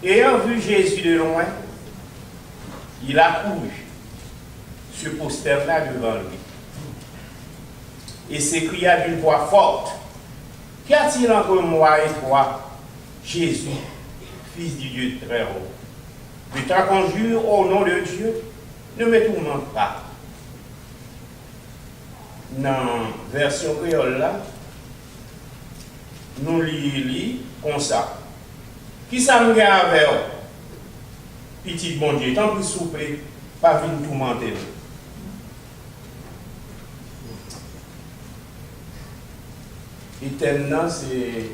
Ayant vu Jésus de loin, il a couru, se prosterna devant lui et s'écria d'une voix forte, qu'y a-t-il entre moi et toi, Jésus, fils du Dieu très haut? Je t'en conjure au nom de Dieu, ne me tourmente pas. Dans la version créole là, nous lisons comme ça. Qui ça me gagne avec petit bon Dieu, tant plus souple, pas venir tourmenter. Et maintenant, c'est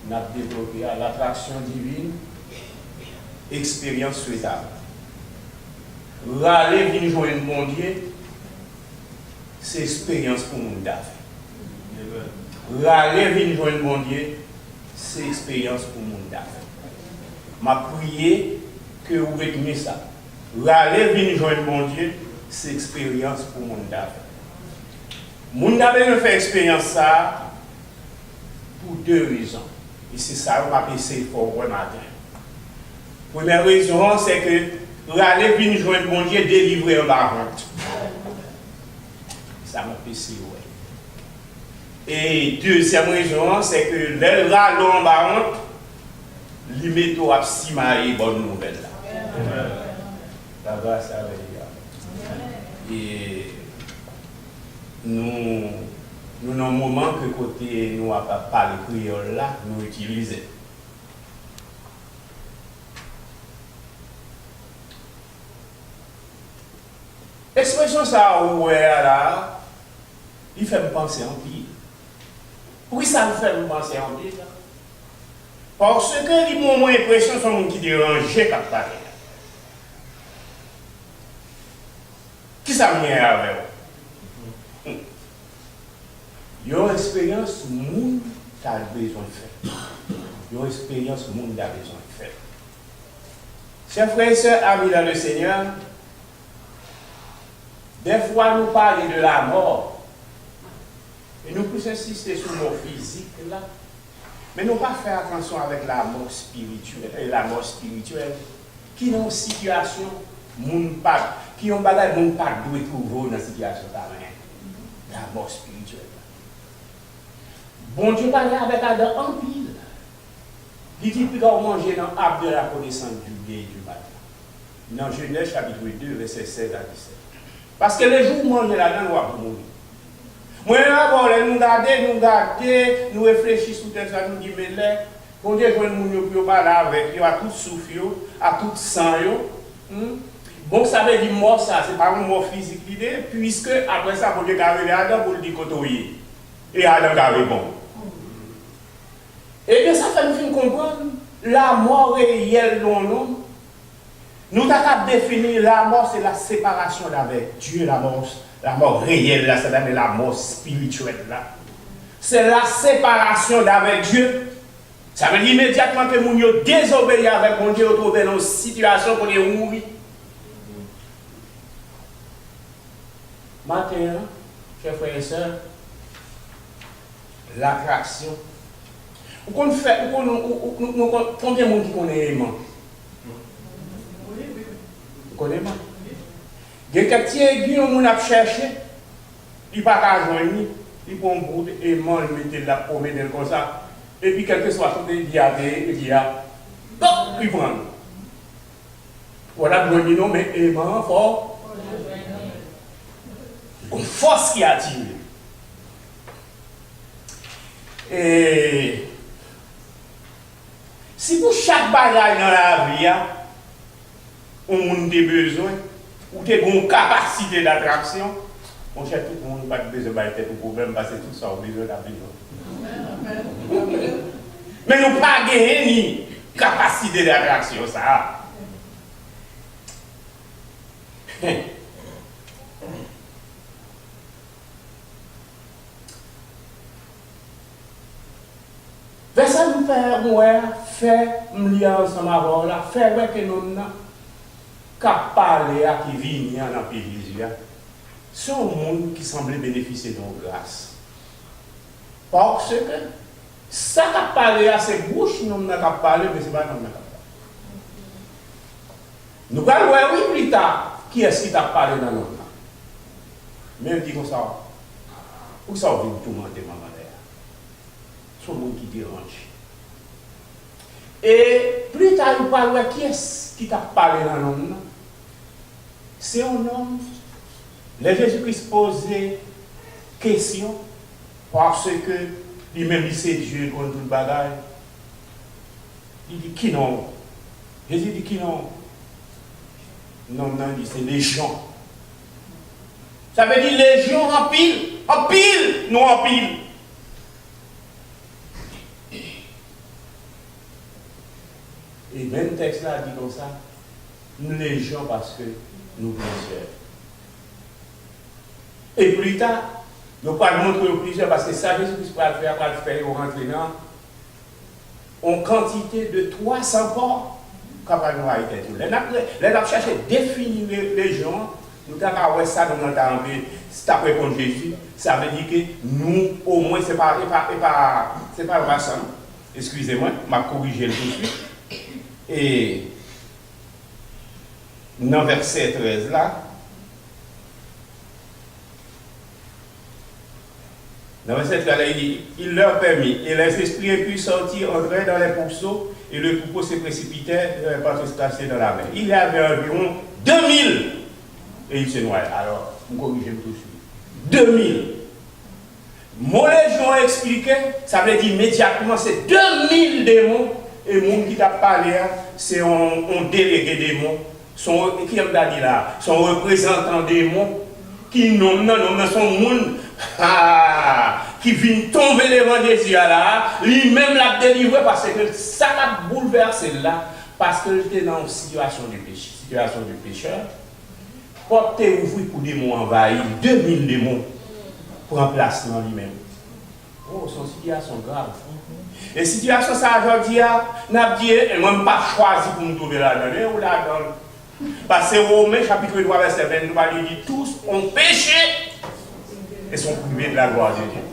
notre développé à l'attraction divine, expérience souhaitable. Râler, venir joindre bon Dieu, c'est expérience pour mon d'affaires. Râler, venir joindre bon Dieu, c'est expérience pour mon d'affaires. M'a prié que vous retenez ça. Râler, venir joindre bon Dieu, c'est expérience pour mon d'affaires. Mon d'affaires me fait expérience ça pour deux raisons. Et c'est ça que je m'appelle fort le matin. Première raison, c'est que râler, venir joindre bon Dieu, délivrer en la honte. Ça m'a fait ouais. Et deuxième raison, c'est que le râle en la honte, lui met au absimaï bonne nouvelle là. La grâce à Dieu. Et nous avons un moment que côté nous a pas parlé créole là, nous utilisons. L'expression ça ouais là, il fait me penser en pile. Oui, ça me fait me penser en pile. Parce que les moments d'impression sont gens qui dérangent quand parler. Qui ça me vient avec vous? Il y a une expérience que monde a besoin de faire. Il y a une expérience que monde a besoin de faire. Chers frères et sœurs, amis dans le Seigneur, des fois nous parlons de la mort. Et nous pouvons insister sur nos physiques là. Mais nous pas faire attention avec la mort spirituelle et la mort spirituelle qui ont une situation qui ont bagage moun pas doit trouver dans situation pareille. La mort spirituelle. Bon Dieu parlait avec Adam en pile. Il dit puis qu'on manger dans l'arbre de la connaissance du bien et du mal. Dans Genèse chapitre 2 verset 16 à 17. Parce que les jours où manger là-dedans, nous allons mourir. Moi, nous garder, nous réfléchissons sur ça, nous disons, mais là, quand Dieu veut nous parler avec, il y a tout souffle, à tout sang. Bon, ça veut dire mort, ça, c'est pas une mort physique l'idée, puisque après ça, pour Dieu garder Adam, pour le dire côtoyer. Et Adam garder bon. Et bien, ça fait nous comprendre la mort réelle dont nous. Nous avons défini la mort, c'est la séparation avec Dieu, la mort réelle, là, c'est-à-dire la mort spirituelle. Là. C'est la séparation d'avec Dieu. Ça veut dire immédiatement que nous avons désobéi avec mon Dieu, retrouvé dans une situation pour les mourir. Maintenant, chers frères et sœurs, l'attraction. Combien de monde qui connaît aimant? Vous connaissez pas? Il y a quelqu'un qui a cherché, il n'a pas joindre, il prend un bout d'aimant, il met la pomme comme ça, et puis quel que soit tout, il y a il prend. Voilà, non, mais aimant fort. Une force qui attire. Et si pour chaque bagage dans la vie, on a besoin, ou tu as une capacité d'attraction, on cherche tout le monde, pas besoin de faire pour problème, parce que tout ça, on a besoin d'appeler. Mais nous n'avons pas gagné ni capacité d'attraction, ça. Mais ça nous fait faire lire ensemble avant là, faire que nous n'avons qu'à parler à qui vient dans le pays de Jésus. C'est un monde qui semblait bénéficier de nos grâces. Parce que ça qu'a parlé à ses bouches, nous n'avons qu'à parler, mais ce n'est pas nous qui Nous allons voir, oui, plus tard, qui est-ce qui t'a parlé dans notre temps. Même dit comme ça, où ça vient tout le monde, maman d'ailleurs. C'est le monde qui dérange. Et plus tard, nous parlons, qui est-ce qui t'a parlé dans notre temps. C'est un homme. Le Jésus-Christ posait question parce que lui-même, c'est Dieu contre tout le bagage. Il dit qui non? Jésus dit qui non? Non, non, il dit c'est les gens. Ça veut dire les gens en pile, non en pile. Et même texte là dit comme ça, nous les gens parce que nous plusieurs. Et plus tard, nous ne pouvons pas montrer plusieurs parce que ça, Jésus-Christ va le faire, rentrer dans en quantité de 300 porcs, capable de être. Les avons cherché à définir les gens, nous avons ça dans notre temps, c'est après contre Jésus, ça veut dire que nous, au moins, ce n'est pas le bassin. Excusez-moi, je vais corriger tout de suite. Et dans verset 13 là, dans verset 13 là, il dit, il leur permit, et les esprits pu sortir, entrer dans les pourceaux, et le troupeau se précipitait parce que se cachait dans la mer. Il y avait environ 2000, et il se noyait. Alors, vous corrigez tout de suite. 2000. Mon légion a expliqué, ça veut dire immédiatement, c'est 2000 démons. Et les gens qui t'a parlé, c'est un délégué démon, son représentant démon, qui sont monde qui vient tomber devant Jésus là, lui-même l'a délivré parce que ça l'a bouleversé là, parce qu'il était dans une situation de péché, situation de pécheur. Porte ouvrir pour démons envahir, 2000 démons pour un placement lui-même. Oh, son situation grave. Et situation ça aujourd'hui, n'a dit, moi je pas choisi pour me trouver là-dedans ou là-dedans. Parce que Romains chapitre 3 verset 23, il dit tous ont péché et sont privés de la gloire de Dieu.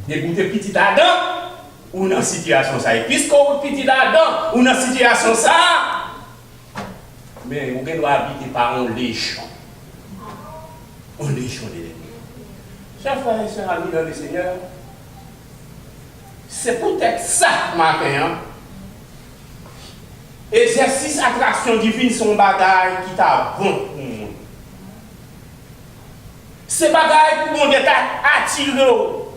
Écoutez, petit Adam, ou dans situation ça. Et puisqu'on petit Adam, ou dans situation ça, mais on doit habiter par un légion. Un légion de l'ennemi. Chers frères et sœurs, amis dans le Seigneur, c'est peut-être ça, matin. Exercice, attraction divine, son bagage qui t'a bon pour le monde. C'est bagage pour mon Dieu t'a attiré.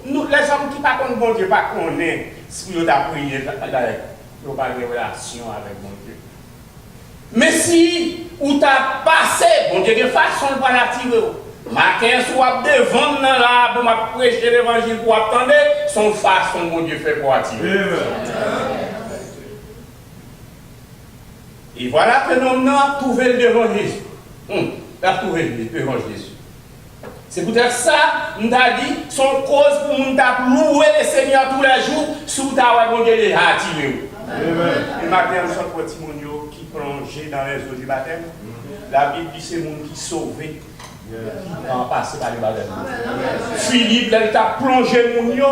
Nous, les hommes qui ne parlent pas bon Dieu, pas qu'on est, si vous avez prié, vous n'avez pas de relation avec mon Dieu. Mais si vous t'as passé, bon Dieu, de façon pour l'attirer. Matin, soit devant là, pour m'a prêcher l'évangile pour attendre, son façon, bon Dieu, fait pour attirer. Et voilà que nous avons trouvé devant Jésus. Nous avons trouvé devant Jésus. C'est peut-être ça, nous avons dit, son cause pour nous louer le Seigneur tous les jours, sous ta bon Dieu, attiré. Le matin, nous sommes petits mondiaux qui plongeaient dans les eaux du baptême. La Bible dit c'est le monde qui sauvait. Qui en passe par les bagages. Philippe, là, il a plongé mon yo.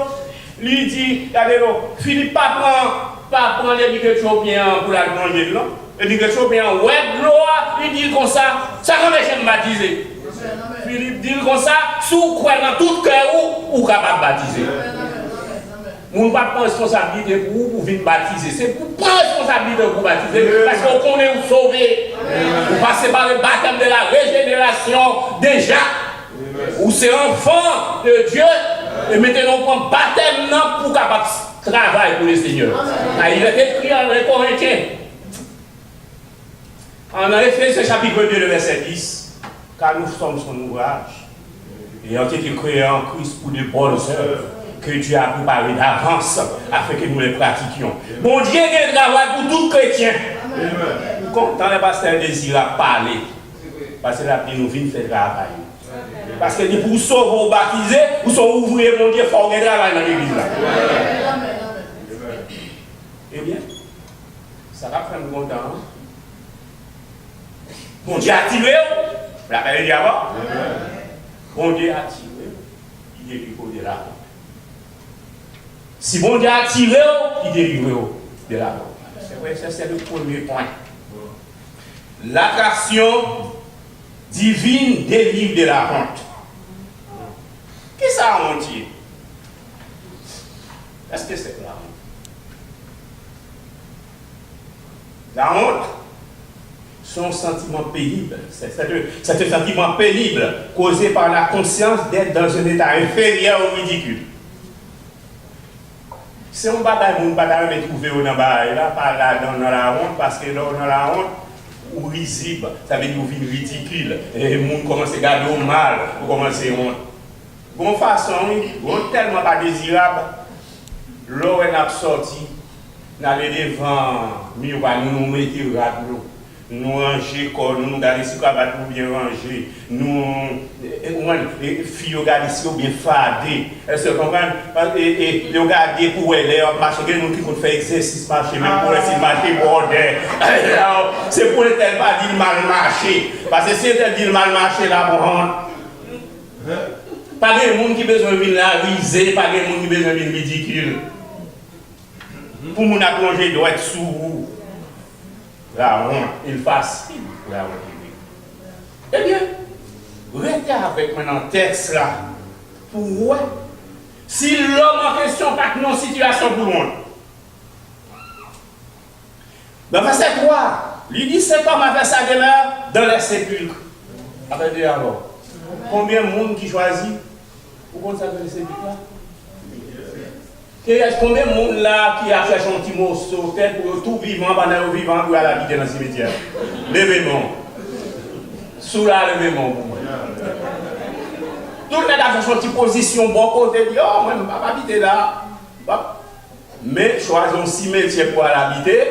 Lui dit, regardez-le, Philippe, pas prendre les Éthiopiens pour la plonger là. Les Éthiopiens, ouais, gloire, il dit comme ça, ça quand même baptisé. Philippe dit comme ça, sous quoi dans tout cœur ou capable baptiser. Nous ne pas prendre responsabilité pour vous pour venir baptiser. C'est pour prendre responsabilité pour baptiser. Parce qu'on connaît vous sauver. Vous passez par le baptême de la régénération déjà. Ou c'est enfant de Dieu. Et maintenant, on prend baptême pour capable travailler pour le Seigneur. Il est écrit en Corinthiens. En Éphésiens chapitre 2, le verset 10. Car nous sommes son ouvrage. Et ont été créés en Christ pour de bonnes œuvres que Dieu a préparé d'avance afin que nous les pratiquions. Mon Dieu a un travail pour tout chrétien. Quand le pasteur désire parler, parce que la vie nous vient faire travail. Parce que pour sauver ou baptiser, ou sont ouvriers, mon Dieu, il faut faire travail dans l'église. Eh bien, ça va prendre longtemps. Mon Dieu a tiré, vous l'avez dit avant. Mon Dieu a tiré, il délivre de la honte. Si mon Dieu a tiré, il délivre de la honte. C'est vrai, c'est le premier point. l'attraction divine délivre de la honte. Qu'est-ce que ça a honte? Est-ce que c'est la honte? La honte, c'est un sentiment pénible. C'est un sentiment pénible causé par la conscience d'être dans un état inférieur ou ridicule. C'est un bataille, on ne peut pas trouver dans la honte, parce que dans la honte, ou risible, ça veut dire qu'on vit ridicule. Et les gens commencent à garder au mal, ou commencent à honte. Bon façon, honte tellement pas désirable, l'eau est sorti, nous allons devant, nous mettons nous ranger corps, nous garder si quoi pour bien ranger, nous filles regarder si bien fadé, est-ce que vous comprenez? Et regarder pour elle marcher, il y a des gens qui font faire exercice marcher, même pour essayer de marcher border. C'est pour elle pas dire mal marcher, parce que si elle dit mal marcher là pour rendre, pas de gens qui besoin de venir la riser, pas de gens qui besoin de venir ridicule. Pour mon plongé doit être sous vous. La honte, il facile pour la honte. Eh bien, restez avec maintenant le texte là. Pour si l'homme en question pas une situation pour loin. Dans le verset 3, il dit cet homme a fait sa demeure dans les sépulcres. Regardez alors. Combien de monde qui choisit pour qu'on s'appelle les sépulcres là? Combien de monde là qui a cherché un petit morceau tête pour tout vivant, pendant le vivant, pour aller habiter dans le cimetière? Levez-moi. Sous la levez-moi pour moi. Tout le monde a cherché une petite position, bon côté, dit oh, moi je ne vais pas habiter là. Mais choisir un cimetière pour aller habiter.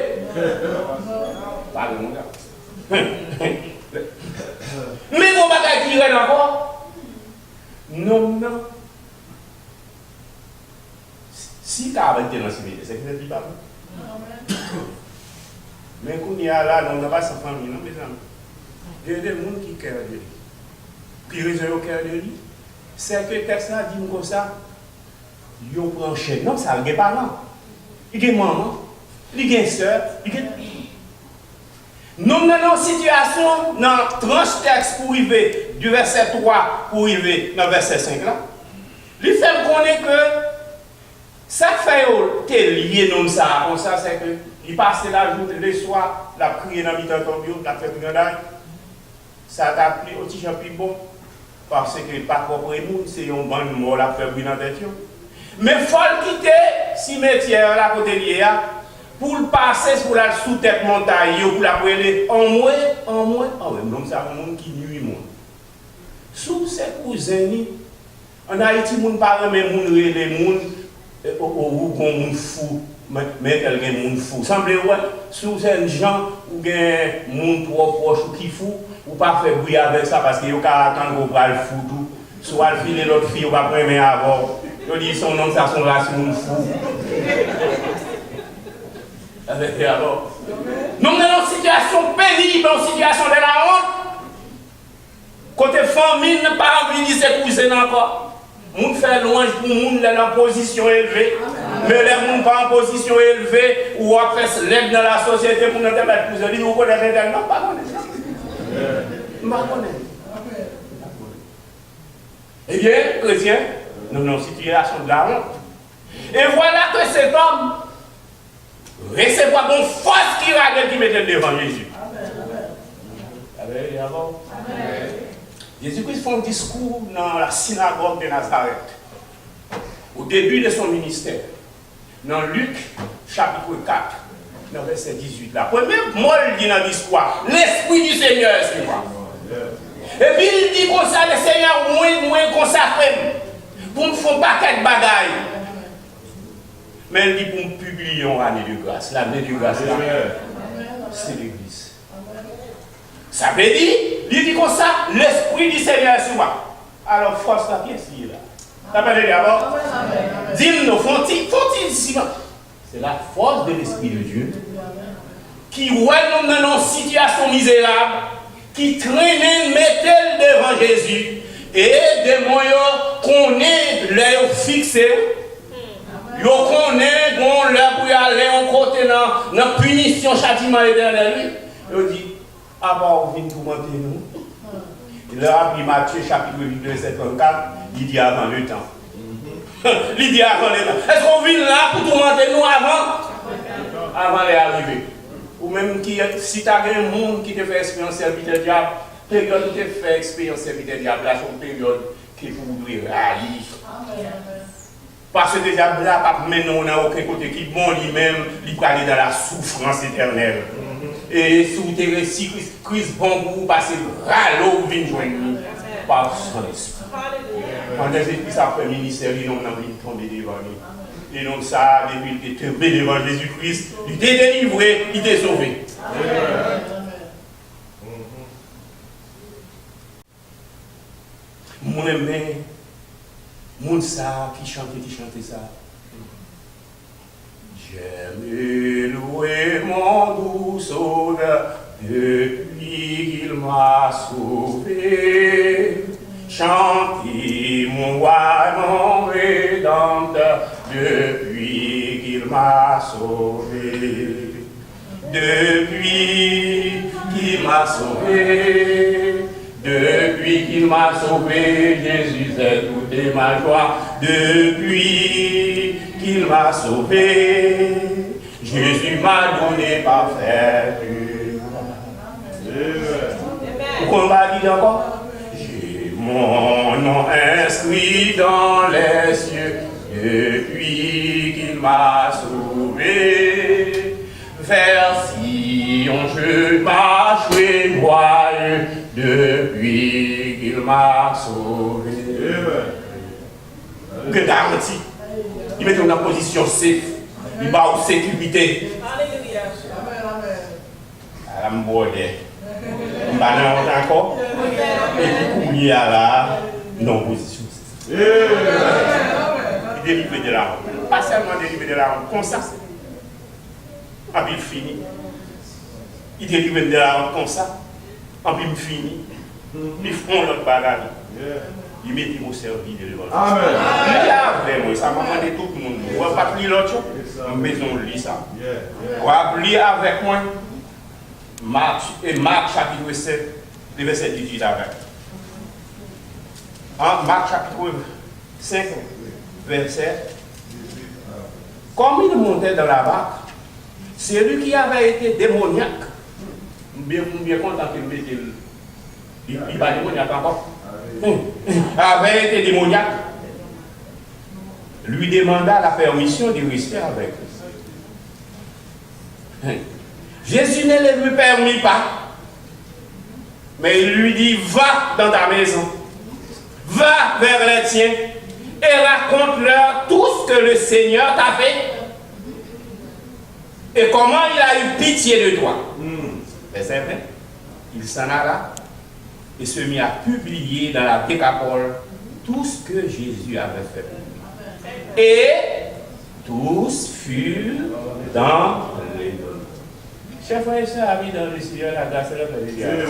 Pardon, mon gars. Mais vous ne qui reste encore? Non. Si tu as habité dans ce milieu, c'est que tu n'es pas bon. Mais quand il y a là, on n'a pas sa famille, non, mes amis. Il y a des gens qui cœur de lui. Puis raison au cœur de lui, c'est que le texte là dit comme ça, il prend chèque. Non, ça, il y a parents. Il y a maman, il y a soeur, il y a. Nous sommes dans une situation, dans le tranche texte pour arriver du verset 3 pour arriver dans le verset 5 là. Il fait connaître que ça fait que lié non ça, comme ça, c'est que il passe la journée, le soir, la prière dans le temps, la fait grenade. Ça t'a pris au petit plus bon, parce que pas propre monde, c'est un bon mort la fait brûler dans tête. Mais il faut quitter le cimetière là côté lié pour le passer pour la sous-tête montagne, pour la brûler en moins. Ah ouais, non, c'est un monde qui nuit monde. Sous ses cousins, en Haïti, on ne parle même de les monde. Ou qu'on moun fou, mais quelqu'un moun fou. Semble ouais, sous ces gens ou bien moun trop proche ou qui fou, ou pas faire bruit avec ça parce que yo ka attendre qu'on va le fou tout. Soit le filer l'autre fille ou pas premier avant. Yo dit son nom ça son race moun fou. Avec alors. Nous sommes dans une situation pénible, dans une situation de la honte. Côté famille n'a pas envie de se couser encore. Moun fait louange pour moun dans position élevée. Mais les gens pas en position élevée ou après l'aide dans la société pour nous mettre plus de vous connaissez non pas connaître. Pas connaître. Eh bien, chrétien, nous sommes dans une situation de la honte. Et voilà que cet homme recevra une force qui va qui mettait devant Jésus. Amen. Jésus-Christ fait un discours dans la synagogue de Nazareth, au début de son ministère, dans Luc chapitre 4, dans verset 18. La première mot il dit dans le discours, l'Esprit du Seigneur est sur moi. Et puis il dit comme ça, le Seigneur moins consacré, pour me faire un paquet de bagailles. Mais il dit pour me publier une année de grâce. L'année de grâce, c'est l'Église. Ça veut dire, il dit comme ça, l'Esprit du Seigneur est sur moi. Alors, force la pièce, il est là. Ça veut dire d'abord, dis-nous, faut-il ici, c'est la force de l'Esprit de Dieu qui voit nous dans une situation misérable, qui traîne, mettez devant Jésus, et des moyens qu'on est là fixés, qu'on est, qu'on là pour aller en côté dans la punition, châtiment éternel, il dit, Avant, on vient commenter nous. Il a appris Matthieu chapitre 8, verset 34, il dit avant le temps. Il dit avant le temps. Est-ce qu'on vient là pour tourmenter nous avant d'arriver? Ou même si tu as un monde qui te fait expérience serviteur diable, période où tu fait expérience serviteur diable, là, c'est une période qui est pour ouvrir rallye. Parce que le diable là, pas maintenant on n'a aucun côté qui bon lui-même, il peut aller dans la souffrance éternelle. Et si vous avez réussi, Christ bon pour vous passer râleau, vous venez joindre par son esprit. Quand les esprits ça fait ministère, ils n'ont pas tombé devant nous. Et donc ça, depuis qu'il était tombé devant Jésus-Christ, il était délivré, il était sauvé. Mon aimé, mon ça qui chantait ça. J'aime louer mon doux sauveur depuis qu'il m'a sauvé. Chanter mon roi, mon rédempteur depuis qu'il m'a sauvé. Depuis qu'il m'a sauvé. Depuis qu'il m'a sauvé, Jésus est toute ma joie. Depuis qu'il m'a sauvé, Jésus m'a donné parfait. Pourquoi on va dire encore? J'ai mon nom inscrit dans les cieux depuis qu'il m'a sauvé. Vers Sion je marche et joyeux depuis qu'il m'a sauvé. Que garantie. Il met en position safe. Il va en sécurité. À la mbode. On va encore. Et puis, il y a là, non position. Il délivre de la honte. Pas seulement délivre de la honte, comme ça. En puis il finit. Il délivre de la honte comme ça. En puis il finit. Ils font l'autre bagage. Ils mettent au service de l'Évangile. Amen. Moi, ça m'a demandé tout le monde. On va pas lire l'autre chose. Maison lit ça. On va lire avec moi. Marc chapitre 7, le verset 18 avec. Marc chapitre 5, verset. Comme il montait dans la barque, c'est lui qui avait été démoniaque. Bien content qu'il mette il va démoniaque encore. Avait été démoniaque. Lui demanda la permission de rester avec lui. Jésus ne le lui permit pas. Mais il lui dit, va dans ta maison. Va vers les tiens et raconte-leur tout ce que le Seigneur t'a fait. Et comment il a eu pitié de toi. Verset 20. Il s'en alla et se mit à publier dans la Décapole tout ce que Jésus avait fait. Et tous furent dans les dons. Chers frères et sœurs, amis dans le Seigneur, la grâce et la paix.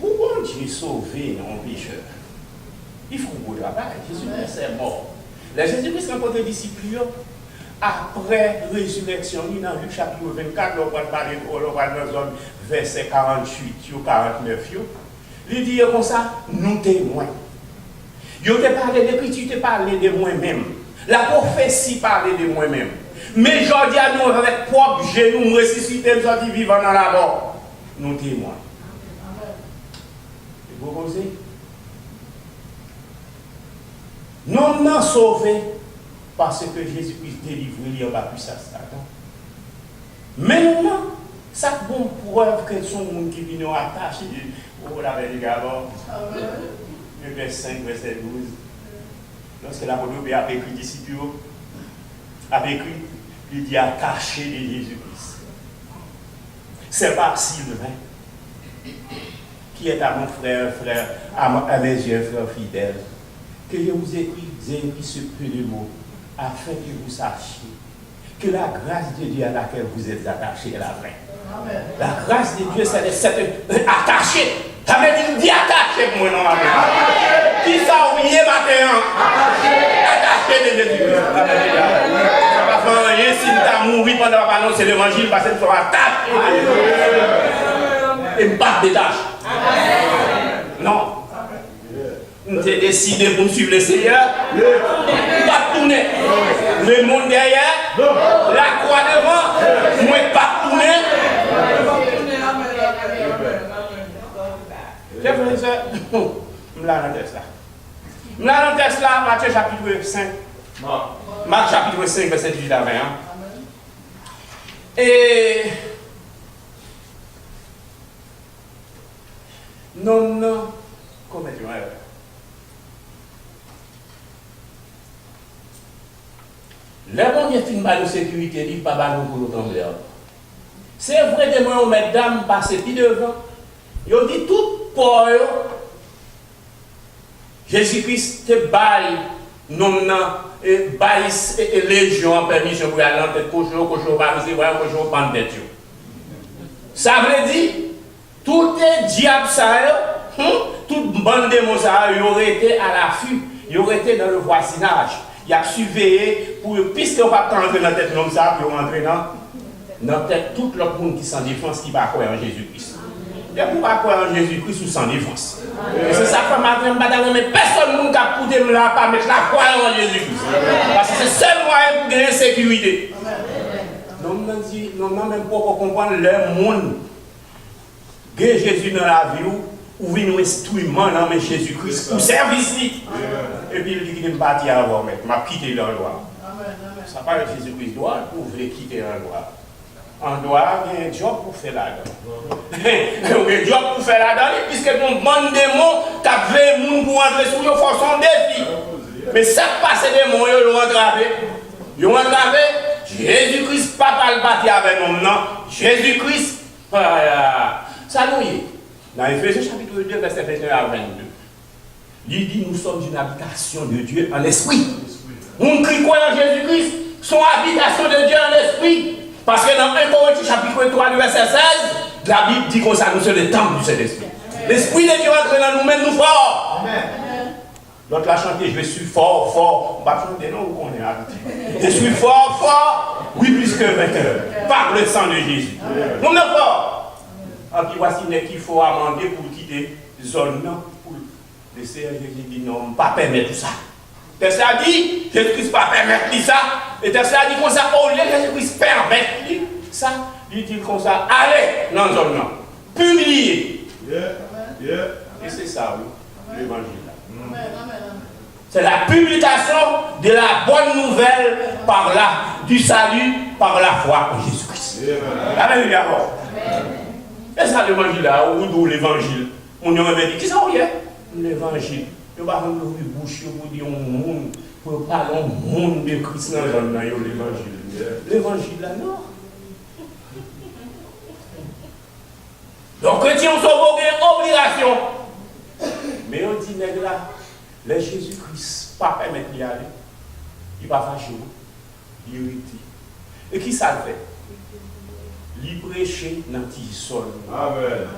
Pourquoi Dieu sauvé un pécheur? Il faut un beau travail. Jésus-Christ est mort. Les Jésus-Christ rencontre les disciples après résurrection. Dans Luc chapitre 24, on va parler dans zone verset 48 ou 49. Il dit comme ça, nous témoins. Je te parlé de l'Écriture, te parlé de moi-même. La prophétie parlait de moi-même. Mais je dis à nous, avec propre genoux, nous ressusciter, nous sommes vivants dans la mort. Nous témoins. Et vous posez? Nous sommes sauvés parce que Jésus-Christ délivre les bas puissance. Maintenant, ça bonne preuve que sont les gens qui viennent attachés au label de Gabon. Le verset 5, verset 12. Lorsque l'apôtre a écrit disciple, a écrit, il dit attaché de Jésus-Christ. C'est pas Sylvain qui est à mon frère, à mes yeux, frère fidèle, que je vous écris ce peu de mots afin que vous sachiez que la grâce de Dieu à laquelle vous êtes attachés est la vraie. Amen. La grâce de Dieu, c'est attaché. Ça veut dire attaché pour moi, non, amen. Qui ça oublié matin? Attaché de Jésus. Ça va faire rien si tu as mouru pendant la annonce de l'évangile parce que tu seras attaché. et me pas de tâches. Non. J'ai décidé pour me suivre le Seigneur. Pas tourner. Le monde derrière. La croix devant. Moi, pas tourner. J'ai fait ça. Je me l'ai texte là. Je me l'ai texte là, Matthieu chapitre 5. Marc chapitre 5, verset 18 à 20. Et. Non, comment tu vas? Les bons qui filment de sécurité, ils ne pas ballon pour l'autre. C'est vrai que moi, mesdames, passer puis devant. Ils dit tout pour eux. Jésus-Christ te baille, non, baille et légion en permission pour aller en tête, cochon, va recevoir, cochon, prendre tête. Ça veut dire, tout est diable, ça, toute bande de mots, ça, ils auraient été à l'affût, ils auraient été dans le voisinage. Il a surveillé pour puisque on va pas entrer dans la tête comme ça, puis on entrer dans tête tout l'autre monde qui s'en défense, qui va croire en Jésus-Christ. Et pour pas croire en Jésus-Christ ou sans défense. Et c'est ça que je mais personne ne peut coûter là pas mettre la foi en Jésus-Christ. Parce que c'est le seul moyen pour gagner sécurité. Non, même pour comprendre le monde. Que Jésus dans la vie ou vient instrument dans Jésus-Christ pour service. Et puis il dit qu'il ne va pas avoir, mais il m'a quitté l'endroit. Ça parle de Jésus-Christ doit pour quitter l'endroit. On doit avoir un job pour faire là-dedans. Un job pour faire là-dedans, puisque mon bande de mots, tu as fait moun pour entrer sur le force son défi. Mais ça passe des mots, ils l'ont entravé. Ils ont entravé. Jésus-Christ, pas le bâti avec nous, non. Jésus-Christ, ça nous y est. Dans Éphésiens chapitre 2, verset 21 à 22. Il dit nous sommes une habitation de Dieu en esprit. On crie quoi en Jésus-Christ? Son habitation de Dieu en esprit. Parce que dans 1 Corinthiens chapitre 3, verset 16, la Bible dit qu'on ça nous sommes le temple du Saint-Esprit. L'Esprit de Dieu entre dans nous, mène nous fort. L'autre l'a chanté, je suis fort, fort. On va chanter, non, on est habitué. Je suis fort, fort, oui, plus que vainqueur. Par le sang de Jésus. On est fort. Alors, voici qu'il faut amender pour quitter la zone, non, pour laisser Jésus dit non, pas permettre tout ça. Tesla a dit, Jésus-Christ ne pas permettre ça. Et Tesla a dit comme ça, oh, Jésus-Christ permet ça. Il dit comme ça, allez dans la zone, non. Publiez. Et c'est ça, oui, l'évangile. C'est la publication de la bonne nouvelle par là, du salut par la foi en Jésus-Christ. Alléluia. Et ça, l'évangile là, ou l'évangile. On y avait dit, qui ça, oui, l'évangile. Je ne vais pas ouvrir la bouche pour dire au monde, pour parler au monde de Christ dans l'évangile. L'évangile là, non. Donc, chrétiens sont une obligation. Mais on dit, nègre là, les Jésus-Christ, pas permettre d'y aller. Il va fâcher, il irrite. Et qui ça fait? Il prêcher dans le sol. Amen.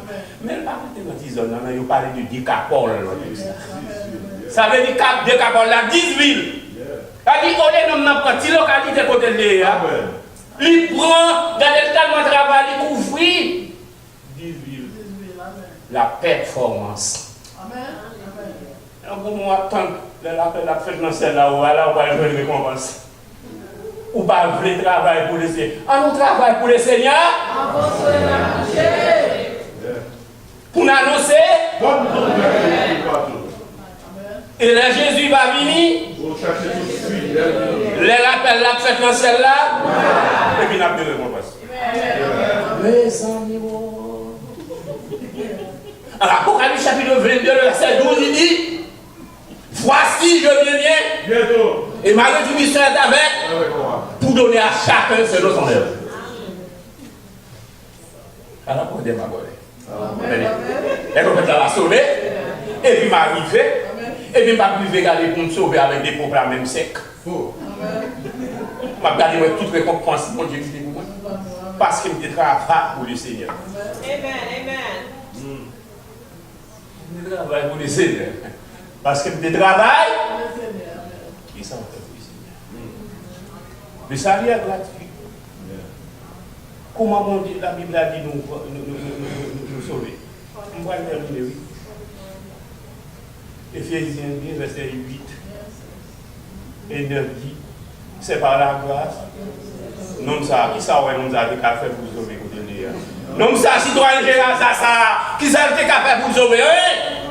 Mais il ne parle pas dans le sol, il parle de décapole. Ça veut dire que décapole, là, 10 villes. Il dit, on est dans une petite localité côté de l'Éa. Il prend, dans le tellement de travail, il couvre 10 villes. La performance. Amen. Pour moi, tant que la fête dans celle-là, on va jouer une récompense. Ou pas le travail pour le Seigneur. On travaille pour le Seigneur. Pour nous annoncer. Et là, Jésus va venir. L'appel la fête dans celle-là. Et puis, il a plus de récompense. Mes amis. Alors, Apocalypse chapitre 22, verset 12, il dit. Voici, je viens bientôt. Et ma rétribution est avec pour donner à chacun selon son œuvre. Alors, on démarre. Et donc, ça va sauver. Et puis, m'arriver. Et puis, ma plus regarder pour me sauver avec des pauvres même secs. Je vais regarder toute récompense pour Dieu qui pour moi. Parce qu'il me travaille pour le Seigneur. Amen. Il travaille pour le Seigneur. Parce que le travail, qui s'en fait pour le Seigneur. Le salut est gratuit. Comment la Bible a dit nous sauver. On va terminer, oui. Éphésiens 2, verset 8 et 9 dit, c'est par la grâce. Non, ça, qui ça, ouais, non, ça, qui a fait pour sauver, non, ça, citoyen général, ça, qui ça, qui a fait pour sauver, hein?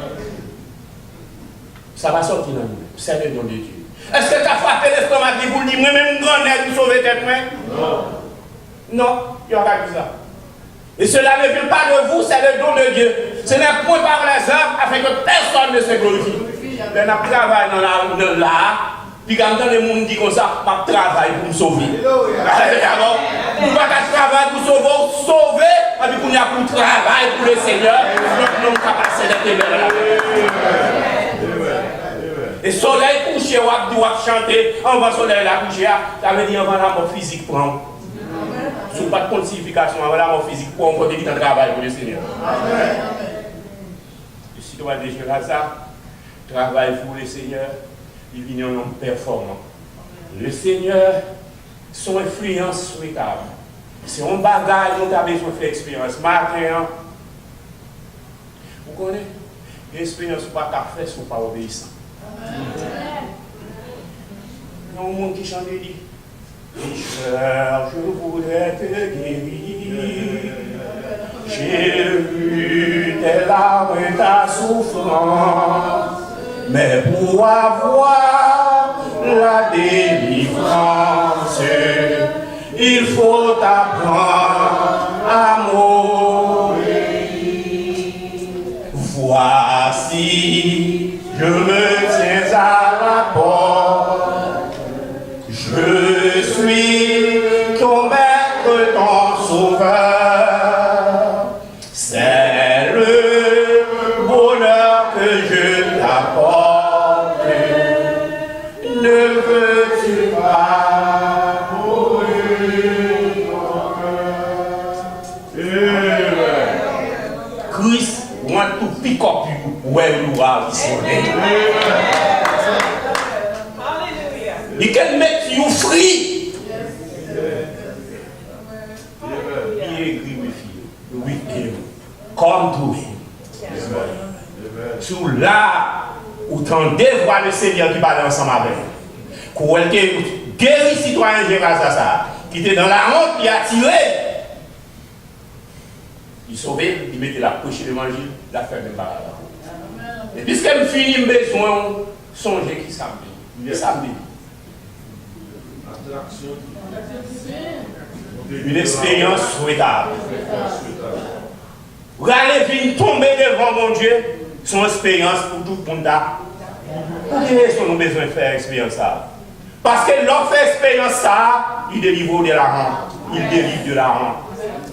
Ça va sortir dans nous, c'est le don de Dieu. Est-ce que tu as frappé l'estomac pour dire, moi-même, grand aide pour sauver tête, non? Non, il n'y a pas dit ça. Et cela ne vient pas de vous, c'est le don de Dieu. Ce n'est point par les œuvres afin que personne ne se glorifie. Mais on travaille dans l'art, puis quand le monde dit comme ça, on travaille pour me sauver. Alors, on va travailler pour sauver, et puis on a pour travail pour le Seigneur, donc nous sommes capables de et soleil couché, on doit chanter, on va soleil la coucher, ça veut dire on va la mort physique prendre. Si pas de pontification, on va la mort physique pour on continue de travail pour le Seigneur. Le citoyen de ça, travaille pour le Seigneur, il vient en homme performant. Le Seigneur, son influence souhaitable. C'est un bagage dont on a besoin de faire expérience. Matin, vous connaissez, l'expérience n'est pas qu'à faire, ce n'est pas obéissant. Il y a un monde qui chante et dit, Richard, je voudrais te guérir. J'ai vu tes larmes et ta souffrance, mais pour avoir la délivrance, il faut apprendre à mourir. Voici, je me tiens à la porte. Je suis ton maître, ton sauveur. C'est le bonheur que je t'apporte. Ne veux-tu pas mourir ton cœur? Christ want to pick up you where you are this morning. He can make you free. He agree with him. Come to him. Sous là où t'en dévoile le Seigneur qui parle ensemble avec. Quand elle guérit citoyen grâce à ça, qui était dans la honte, qui a tiré. Il sauvait, il mettait la couche de l'évangile, la fait même pas. Et puisqu'elle finit besoin, songer qui samedi. Il est samedi. Une expérience souhaitable. Regardez, vient tomber devant mon Dieu, son expérience pour tout le monde. Pour quelle raison nous avons besoin de faire expérience ça? Parce que l'on fait expérience ça, il délivre de la honte. Il délivre de la honte.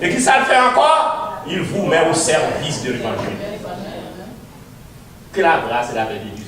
Et qui ça le fait encore? Il vous met au service de l'évangile. Que la grâce et la paix de Dieu.